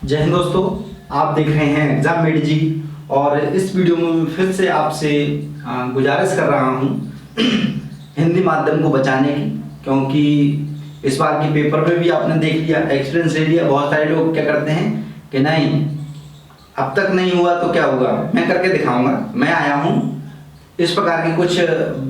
जय हिंद दोस्तों, आप देख रहे हैं एग्जाम मेड जी। और इस वीडियो में फिर से आपसे गुजारिश कर रहा हूं हिंदी माध्यम को बचाने की, क्योंकि इस बार के पेपर में भी आपने देख लिया, एक्सपीरियंस ले लिया। बहुत सारे लोग क्या करते हैं कि नहीं, अब तक नहीं हुआ तो क्या हुआ, मैं करके दिखाऊंगा, मैं आया हूँ। इस प्रकार की कुछ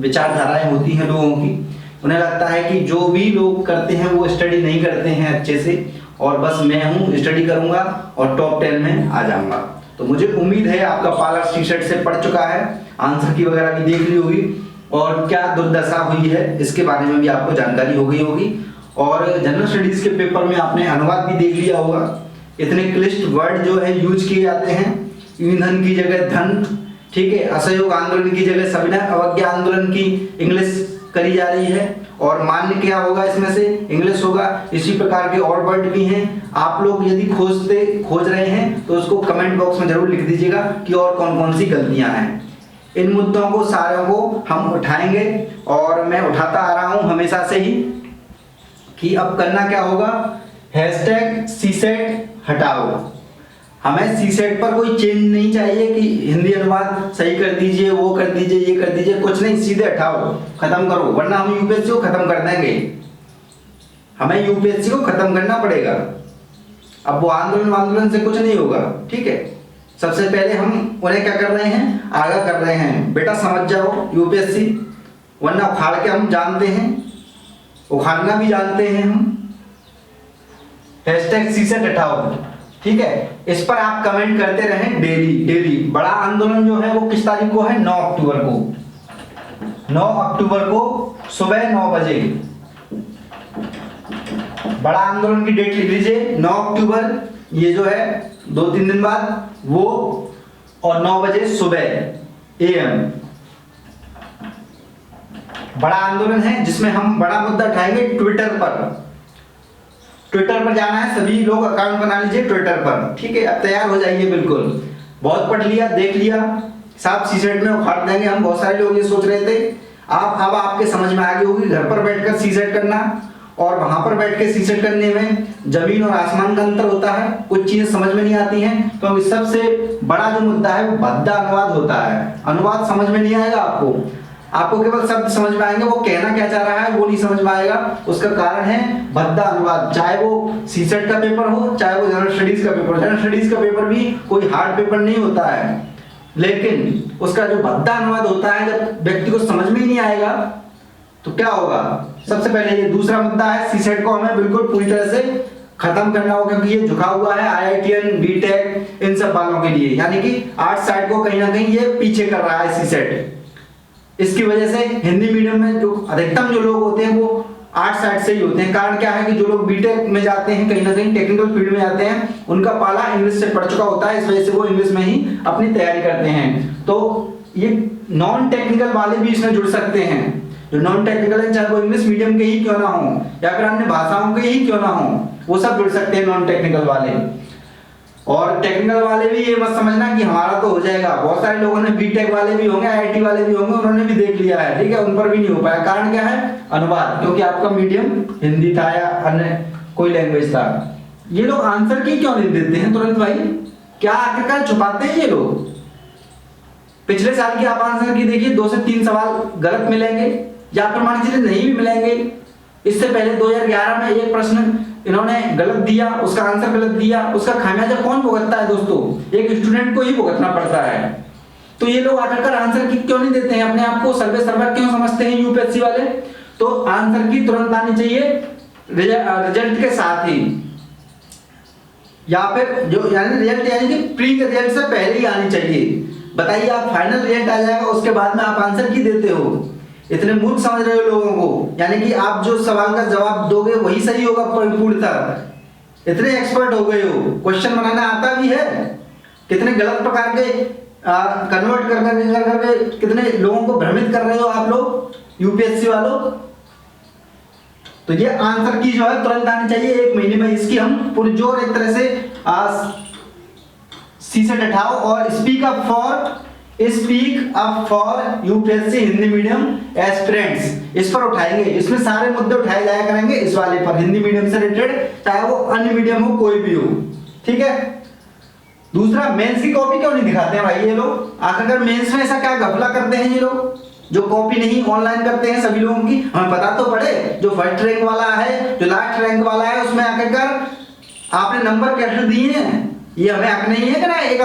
विचारधाराएं होती हैं लोगों की। उन्हें लगता है कि जो भी लोग करते हैं वो स्टडी नहीं करते हैं अच्छे से, और बस मैं हूँ स्टडी करूंगा और टॉप 10 में आ जाऊंगा। तो मुझे उम्मीद है आपका पाला टी शर्ट से पढ़ चुका है, आंसर की वगैरह भी देख ली होगी, और क्या दुर्दशा हुई है इसके बारे में भी आपको जानकारी हो गई होगी। और जनरल स्टडीज के पेपर में आपने अनुवाद भी देख लिया होगा। इतने क्लिष्ट वर्ड जो है यूज किए जाते हैं, ईंधन की जगह धन, ठीक है, असहयोग आंदोलन की जगह सविनय अवज्ञा आंदोलन की इंग्लिश करी जा रही है, और मान्य क्या होगा, इसमें से इंग्लिश होगा। इसी प्रकार के और वर्ड भी हैं। आप लोग यदि खोज रहे हैं तो उसको कमेंट बॉक्स में जरूर लिख दीजिएगा कि और कौन कौन सी गलतियां हैं। इन मुद्दों को सारों को हम उठाएंगे, और मैं उठाता आ रहा हूं हमेशा से ही कि अब करना क्या होगा, #CSET हटाओ। हमें सीसेट पर कोई चेंज नहीं चाहिए कि हिंदी अनुवाद सही कर दीजिए, वो कर दीजिए, ये कर दीजिए, कुछ नहीं, सीधे हटाओ, खत्म करो, वरना हम यूपीएससी को खत्म कर देंगे। हमें यूपीएससी को खत्म करना पड़ेगा। अब वो आंदोलन से कुछ नहीं होगा, ठीक है। सबसे पहले हम उन्हें क्या कर रहे हैं, आगाह कर रहे हैं, बेटा समझ जाओ यूपीएससी, वरना उखाड़ के हम जानते हैं, उखाड़ना भी जानते हैं हम। #CSET हटाओ, ठीक है। इस पर आप कमेंट करते रहें डेली। बड़ा आंदोलन जो है वो किस तारीख को है, 9 अक्टूबर को। 9 अक्टूबर को सुबह 9 बजे बड़ा आंदोलन की डेट लिख लीजिए, 9 अक्टूबर, ये जो है 2-3 दिन बाद वो, और 9 बजे सुबह AM बड़ा आंदोलन है, जिसमें हम बड़ा मुद्दा उठाएंगे ट्विटर पर जाना है। सभी लोग अकाउंट बना लीजिए ट्विटर पर, ठीक है। अब तैयार हो जाइए, बिल्कुल बहुत पढ़ लिया, देख लिया, साफ सीसेट में उखाड़ देंगे हम। बहुत सारे लोग ये सोच रहे थे, अब आपके समझ में आ गई होगी, घर पर बैठकर सीसेट करना और वहां पर बैठ के सीसेट करने में जमीन और आसमान का अंतर होता है। कुछ चीजें समझ में नहीं आती हैं, तो सबसे बड़ा जो मुद्दा है वो भद्दा अनुवाद होता है। अनुवाद समझ में नहीं आएगा आपको केवल शब्द समझ में आएंगे, वो कहना क्या चाह रहा है वो नहीं समझ में आएगा। उसका कारण है भद्दा अनुवाद। चाहे वो सीसेट का पेपर हो, चाहे वो जनरल स्टडीज का पेपर हो। जनरल स्टडीज का पेपर भी कोई हार्ड पेपर नहीं होता है, लेकिन उसका जो भद्दा अनुवाद होता है, जब व्यक्ति को समझ में ही नहीं आएगा तो क्या होगा। सबसे पहले ये दूसरा मुद्दा है, सीसेट को हमें बिल्कुल पूरी तरह से खत्म करना होगा, क्योंकि ये झुका हुआ है IITN, BTech इन सब वालों के लिए, यानी कि आर्ट साइड को कहीं ना कहीं ये पीछे कर रहा है सीसेट। इसकी वजह से हिंदी मीडियम में जो अधिकतम जो लोग होते हैं वो आर्ट साइड से ही होते हैं। कारण क्या है कि जो लोग बीटेक में जाते हैं, कहीं ना कहीं टेक्निकल फील्ड में जाते हैं, उनका पाला इंग्लिश से पड़ चुका होता है, इस वजह से वो इंग्लिश में ही अपनी तैयारी करते हैं। तो ये नॉन टेक्निकल वाले भी इसमें जुड़ सकते हैं। जो नॉन टेक्निकल है, चाहे वो इंग्लिश मीडियम के ही क्यों ना हो या फिर अन्य भाषाओं के ही क्यों ना हो, वो सब जुड़ सकते हैं नॉन टेक्निकल वाले। और टेक्निकल वाले भी ये मत समझना कि हमारा तो हो जाएगा। बहुत सारे लोगों ने बीटेक वाले भी होंगे, IIT वाले भी होंगे, उन्होंने भी देख लिया है, ठीक है, उन पर भी नहीं हो पाया। कारण क्या है, अनुवाद, क्योंकि आपका मीडियम हिंदी था या अन्य कोई लैंग्वेज था। ये लोग आंसर की क्यों नहीं देते हैं तुरंत भाई, क्या आखिरकार छुपाते हैं ये लोग। पिछले साल की आप आंसर की देखिए, 2 से 3 सवाल गलत मिलेंगे, या फिर मान लीजिए नहीं भी मिलेंगे। इससे पहले 2011 में एक प्रश्न इन्होंने गलत दिया, उसका आंसर गलत दिया, उसका खामियाजा कौन भुगतता है दोस्तों, एक स्टूडेंट को ही भुगतना पड़ता है। तो ये लोग आखिरकार आंसर की क्यों नहीं देते हैं, अपने आप को सर्वे क्यों समझते हैं यूपीएससी वाले। तो आंसर की तुरंत आनी चाहिए रिजल्ट के साथ ही, या फिर जो यानी रिजल्ट यानी कि प्री के रिजल्ट से पहले ही आनी चाहिए। बताइए, आप फाइनल रिजल्ट आ जाएगा, उसके बाद में आप आंसर की देते हो। इतने मूर्ख समझ रहे हो लोगों को, यानी कि आप जो सवाल का जवाब दोगे वही सही होगा पूर्णतः। इतने एक्सपर्ट हो गए हो, क्वेश्चन बनाना आता भी है, कितने गलत प्रकार के कन्वर्ट कर कितने लोगों को भ्रमित कर रहे हो आप लोग यूपीएससी वालों। तो ये आंसर की जो है तुरंत आनी चाहिए, 1 महीने में इसकी हम पुरजोर एक तरह से सीसेट हटाओ और speak up for UPSC Hindi medium aspirants, इस पर उठाएंगे। इसमें सारे मुद्दे उठाए जाया करेंगे इस वाले पर, हिंदी मीडियम से रिलेटेड, चाहे वो अन्य मीडियम हो, कोई भी हो। ठीक है। दूसरा, मेंस की कॉपी क्यों नहीं दिखाते हैं भाई ये लोग? आखिरकार मेंस में ऐसा क्या घपला करते हैं ये लोग जो कॉपी नहीं ऑनलाइन करते हैं सभी लोगों की? हमें पता तो पड़े। जो फर्स्ट रैंक वाला है, जो लास्ट रैंक वाला है, उसमें आखिरकार आपने नंबर कैसे दिए हैं, ये हमें हक नहीं है क्या? एक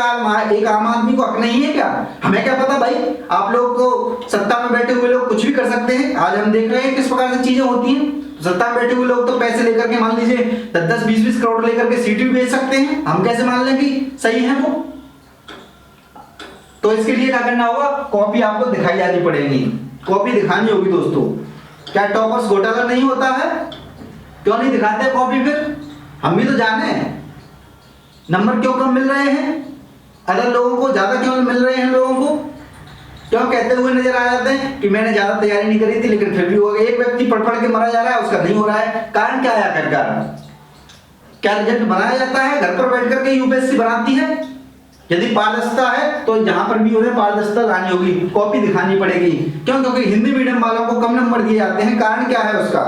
आम आदमी को हक नहीं है क्या? हमें क्या पता भाई? आप लोग को सत्ता में बैठे हुए लोग कुछ भी कर सकते हैं। आज हम देख रहे हैं किस प्रकार से चीजें होती हैं। सत्ता में बैठे हुए लोग तो पैसे लेकर के, मान लीजिए 10-10, 20-20 करोड़ लेकर के सीट भी बेच सकते हैं। हम कैसे मान लें कि सही है वो? तो इसके लिए क्या करना होगा? कॉपी आपको दिखाई जानी पड़ेगी, कॉपी दिखानी होगी दोस्तों। क्या टॉपर्स घोटाला नहीं होता है? क्यों नहीं दिखाते कॉपी? फिर हम भी तो जाने नंबर क्यों कम मिल रहे हैं, अदर लोगों को ज्यादा क्यों मिल रहे हैं? लोगों को क्यों कहते हुए नजर आ जाते हैं कि मैंने ज्यादा तैयारी नहीं करी थी लेकिन फिर भी हो गया। एक व्यक्ति पढ़ पढ़ के मरा जा रहा है, उसका नहीं हो रहा है। कारण क्या है आखिरकार? क्या रिजल्ट बनाया जाता है? घर पर बैठ करके यूपीएससी बनाती है। यदि पारदर्शिता है तो यहाँ पर भी उन्हें पारदर्शिता लानी होगी, कॉपी दिखानी पड़ेगी। क्यों? क्योंकि हिंदी मीडियम वालों को कम नंबर दिए जाते हैं। कारण क्या है उसका?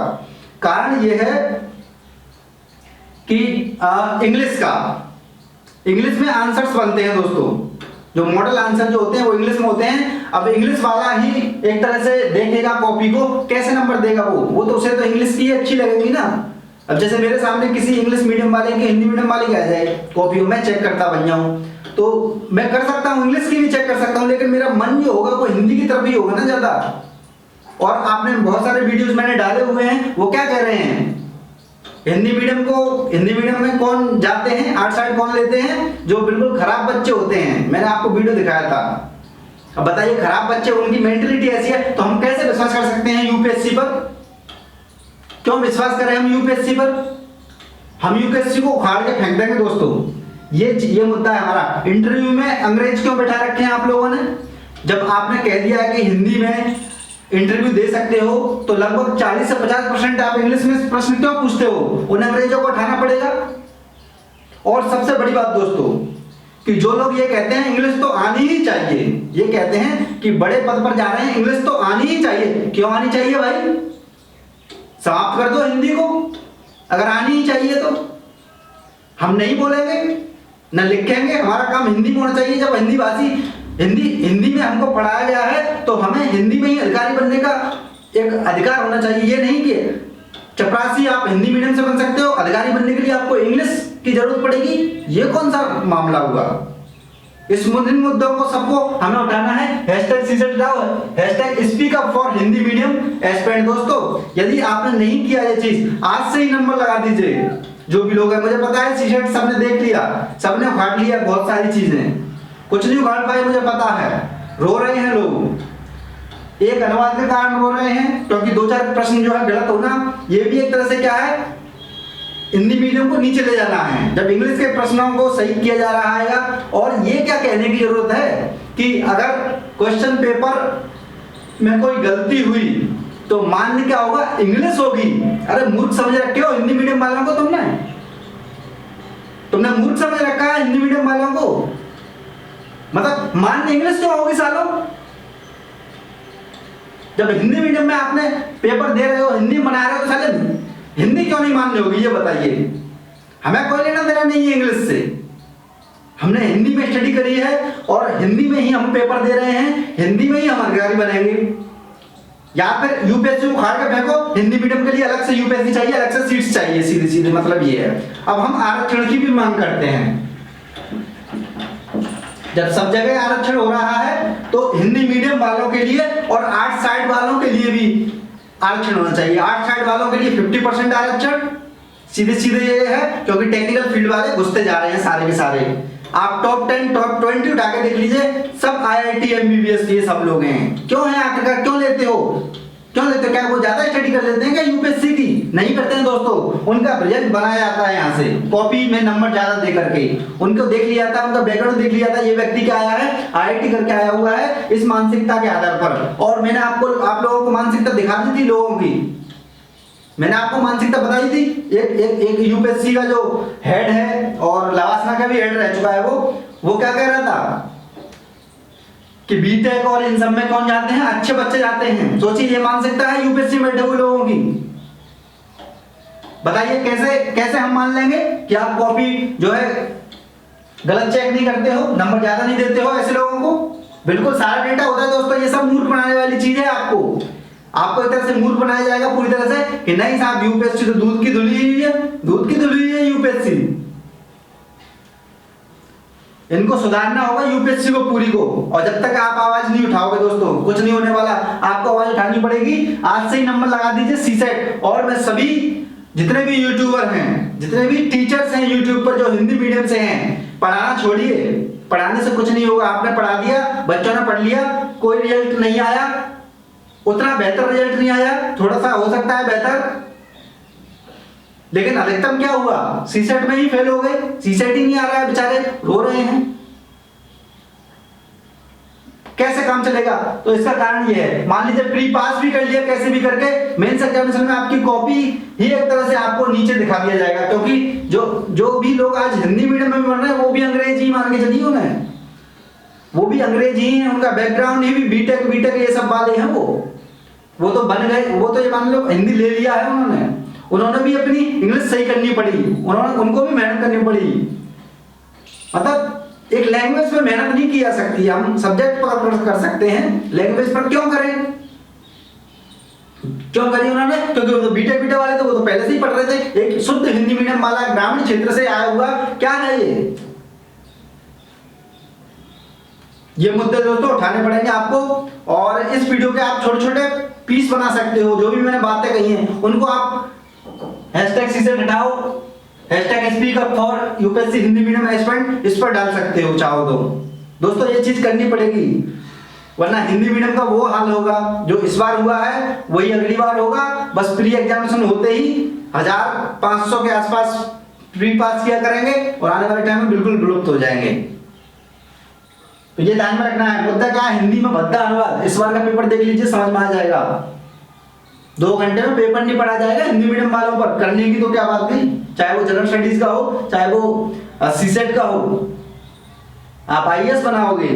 कारण यह है कि इंग्लिश में आंसर्स बनते हैं दोस्तों। जो मॉडल आंसर जो होते हैं वो इंग्लिश में होते हैं। अब इंग्लिश वाला ही एक तरह से देखेगा कॉपी को, कैसे नंबर देगा वो तो उसे तो इंग्लिश की अच्छी लगेगी ना। अब जैसे मेरे सामने किसी इंग्लिश मीडियम वाले की हिंदी मीडियम वाले की आ जाए कॉपी, मैं चेक करता बन जाऊं तो मैं कर सकता हूं, इंग्लिश की भी चेक कर सकता हूं, लेकिन मेरा मन जो होगा वो हिंदी की तरफ ही होगा ना ज्यादा। और आपने बहुत सारे वीडियोस मैंने डाले हुए हैं, वो क्या कह रहे हैं? हिंदी मीडियम में कौन जाते हैं, आर्ट साइड कौन लेते हैं? जो बिल्कुल खराब बच्चे होते हैं। मैंने आपको वीडियो दिखाया था। अब बताइए, खराब बच्चे, उनकी मेंटलिटी ऐसी है तो हम कैसे विश्वास कर सकते हैं यूपीएससी पर? क्यों विश्वास करें हम यूपीएससी पर? हम यूपीएससी को उखाड़ के फेंक देंगे दोस्तों। ये मुद्दा है हमारा। इंटरव्यू में अंग्रेज क्यों बैठा रखे हैं आप लोगों ने? जब आपने कह दिया है कि हिंदी में इंटरव्यू दे सकते हो तो लगभग 40 से 50% आप इंग्लिश में प्रश्न क्यों पूछते हो? उन अंग्रेजों को उठाना पड़ेगा। और सबसे बड़ी बात दोस्तों कि जो लोग ये कहते हैं इंग्लिश तो आनी ही चाहिए, ये कहते हैं कि बड़े पद पर जा रहे हैं, इंग्लिश तो आनी ही चाहिए। क्यों आनी चाहिए भाई? समाप्त कर दो हिंदी को अगर आनी ही चाहिए तो। हम नहीं बोलेंगे न लिखेंगे, हमारा काम हिंदी में होना चाहिए। जब हिंदी भाषी हिंदी में हमको पढ़ाया गया है तो हमें हिंदी में ही अधिकारी बनने का एक अधिकार होना चाहिए। ये नहीं कि चपरासी आप हिंदी मीडियम से बन सकते हो, अधिकारी बनने के लिए आपको इंग्लिश की जरूरत पड़ेगी। ये कौन सा मामला हुआ? इस मुद्दों को सबको हमें उठाना है। Speak up for Hindi medium aspirant. दोस्तों यदि आपने नहीं किया ये चीज, आज से ही नंबर लगा दीजिए। जो भी लोग हैं, मुझे पता है सीसेट सबने देख लिया, सबने उखाड़ लिया बहुत सारी चीजें, कुछ नहीं उखाड़ पाए मुझे पता है। रो रहे हैं लोग, एक अनुवाद के कारण रो रहे हैं क्योंकि 2-4 प्रश्न जो है गलत होना, ये भी एक तरह से क्या है, हिंदी मीडियम को नीचे ले जाना है। जब इंग्लिश के प्रश्नों को सही किया जा रहा है, और ये क्या कहने की जरूरत है कि अगर क्वेश्चन पेपर में कोई गलती हुई तो मान्य क्या होगा, इंग्लिश होगी। अरे मूर्ख समझ रखे हो हिंदी मीडियम वालों को, तुमने मूर्ख समझ रखा है हिंदी मीडियम वालों को। मतलब मान्य इंग्लिश क्यों होगी सालों? जब हिंदी मीडियम में आपने पेपर दे रहे हो, हिंदी बना रहे हो, तो साले हिंदी क्यों नहीं मान्य होगी? ये बताइए। हमें कोई लेना देना नहीं है इंग्लिश से, हमने हिंदी में स्टडी करी है और हिंदी में ही हम पेपर दे रहे हैं, हिंदी में ही हम अधिकारी बनेंगे। या फिर यूपीएससी उखाड़ के फेंको, हिंदी मीडियम के लिए अलग से यूपीएससी चाहिए, अलग से सीट्स चाहिए, सीधे सीधे मतलब ये है। अब हम आरक्षण की भी मांग करते हैं। जब सब जगह आरक्षण हो रहा है तो हिंदी मीडियम वालों के लिए और आर्ट साइड वालों के लिए भी आरक्षण होना चाहिए। आर्ट साइड वालों के लिए 50% आरक्षण, सीधे सीधे ये है क्योंकि टेक्निकल फील्ड वाले घुसते जा रहे हैं सारे के सारे। आप टॉप 10 टॉप 20 उठा के देख लीजिए, सब IIT MBBS ये सब लोग हैं। क्यों है आखिरकार? क्यों लेते हो? क्या वो ज्यादा स्टडी कर लेते हैं क्या यूपीएससी की? नहीं करते हैं दोस्तों। उनका रिजल्ट बनाया जाता है यहाँ से कॉपी में नंबर ज्यादा दे करके, उनको देख लिया जाता है, उनका बैकग्राउंड देख लिया जाता है, ये व्यक्ति क्या आया है, IIT करके आया हुआ है, इस मानसिकता के आधार पर। और मैंने आप लोगों को मानसिकता दिखा दी थी लोगों की, मैंने आपको मानसिकता बताई थी। एक यूपीएससी का जो हेड है और लवासना का भी हेड रह चुका है, वो क्या कह रहा था कि बीटेक और इन सब में कौन जाते हैं, अच्छे बच्चे जाते हैं। सोचिए ये मानसिकता है यूपीएससी में बैठे हुए लोगों की। बताइए कैसे कैसे हम मान लेंगे कि आप कॉपी जो है गलत चेक नहीं करते हो, नंबर ज्यादा नहीं देते हो ऐसे लोगों को? बिल्कुल सारा डेटा होता है दोस्तों, ये सब मूर्ख बनाने वाली चीज है। आपको एक तरह से मूर्ख बनाया जाएगा पूरी तरह से कि नहीं साहब यूपीएससी तो दूध की धुली हुई है, दूध की धुली हुई है यूपीएससी। इनको सुधारना होगा यूपीएससी को पूरी को, और जब तक आप आवाज नहीं उठाओगे दोस्तों कुछ नहीं होने वाला। आपको आवाज उठानी पड़ेगी। आज से ही नंबर लगा दीजिए सीसेट। और मैं सभी जितने भी यूट्यूबर हैं, जितने भी टीचर्स हैं यूट्यूब पर जो हिंदी मीडियम से हैं, पढ़ाना छोड़िए, पढ़ाने से कुछ नहीं होगा। आपने पढ़ा दिया, बच्चों ने पढ़ लिया, कोई रिजल्ट नहीं आया, उतना बेहतर रिजल्ट नहीं आया, थोड़ा सा हो सकता है बेहतर, लेकिन अधिकतम क्या हुआ, सीसेट में ही फेल हो गए। सीसेट ही नहीं आ रहा है, बेचारे रो रहे हैं। कैसे काम चलेगा? तो इसका कारण ये है, मान लीजिए प्री पास भी कर लिया कैसे भी करके, मेंस एग्जामिनेशन में आपकी कॉपी ही एक तरह से आपको नीचे दिखा दिया जाएगा, क्योंकि जो भी लोग आज हिंदी मीडियम में पढ़ रहे हैं वो भी अंग्रेजी मान के चलिए उन्हें, वो भी अंग्रेजी ही है, उनका बैकग्राउंड ही भी बीटेक ये सब वाले हैं। वो तो बन गए, वो तो ये मान लो हिंदी ले लिया है उन्होंने भी अपनी इंग्लिश सही करनी पड़ी, उनको भी मेहनत करनी पड़ी। मतलब एक लैंग्वेज पे मेहनत नहीं की जा सकती। हम सब्जेक्ट पर कर सकते हैं, लैंग्वेज पर क्यों करें? क्यों करी उन्होंने? क्योंकि वो बीटेक वाले तो वो तो पहले से ही पढ़ रहे थे। एक शुद्ध हिंदी मीडियम वाला ग्रामीण क्षेत्र से आया हुआ क्या है ये मुद्दे दोस्तों उठाने पड़ेंगे आपको। और इस वीडियो के आप छोटे छोटे पीस बना सकते हो। जो भी मैंने बातें कही हैं उनको आप हैशटैग सीसेट हटाओ, hashtag speak up for UPSC Hindi medium aspirant, इस पर डाल सकते हो चाहो तो। दोस्तों ये चीज करनी पड़ेगी, वरना हिंदी मीडियम का वो हाल होगा जो इस बार हुआ है वही अगली बार होगा। बस प्री एग्जामिनेशन होते ही 1500 के आसपास प्री पास किया करेंगे और आने वाले टाइम में बिल्कुल विलुप्त हो जाएंगे। तो ये ध्यान में रखना है। मुद्दा क्या है? हिंदी में भद्दा अनुवाद। इस बार का पेपर देख लीजिए, समझ में आ जाएगा। 2 घंटे में पेपर नहीं पढ़ा जाएगा हिंदी मीडियम वालों पर। करने की तो क्या बात नहीं, चाहे वो जनरल स्टडीज का हो, चाहे वो सीसेट का हो। आप आईएएस बनाओगे,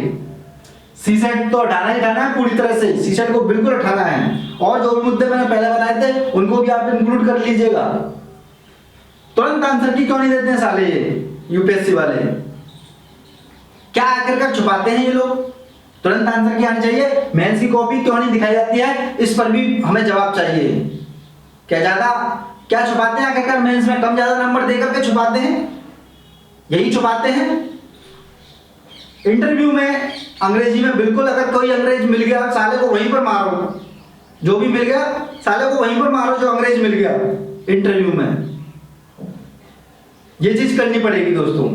सीसेट तो हटाना ही हटाना है पूरी तरह से, सीसेट को बिल्कुल हटाना है। और जो भी मुद्दे मैंने पहले बताए थे उनको भी आप इंक्लूड कर लीजिएगा। तुरंत आंसर की क्यों नहीं देते हैं साले ये यूपीएससी वाले? क्या आखिरकार छुपाते हैं ये लोग? तुरंत आंसर की आनी चाहिए। मेंस की कॉपी क्यों नहीं दिखाई जाती है, इस पर भी हमें जवाब चाहिए। क्या छुपाते हैं आखिरकार? मेंस में कम ज्यादा नंबर देकर के छुपाते हैं, यही छुपाते हैं। इंटरव्यू में अंग्रेजी में बिल्कुल, अगर कोई अंग्रेज मिल गया साले को वहीं पर मारो, जो भी मिल गया साले को वहीं पर मारो जो अंग्रेज मिल गया इंटरव्यू में। ये चीज करनी पड़ेगी दोस्तों।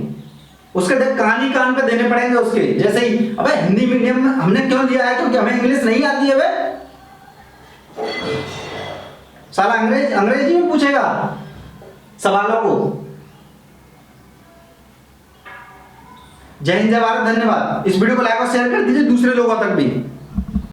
उसके देख कहानी कान पे देने पड़ेंगे उसके। जैसे ही अबे हिंदी मीडियम में हमने क्यों लिया है? क्योंकि हमें इंग्लिश नहीं आती है। वे साला अंग्रेजी में पूछेगा सवालों को। जय हिंद, जय भारत, धन्यवाद। इस वीडियो को लाइक और शेयर कर दीजिए दूसरे लोगों तक भी।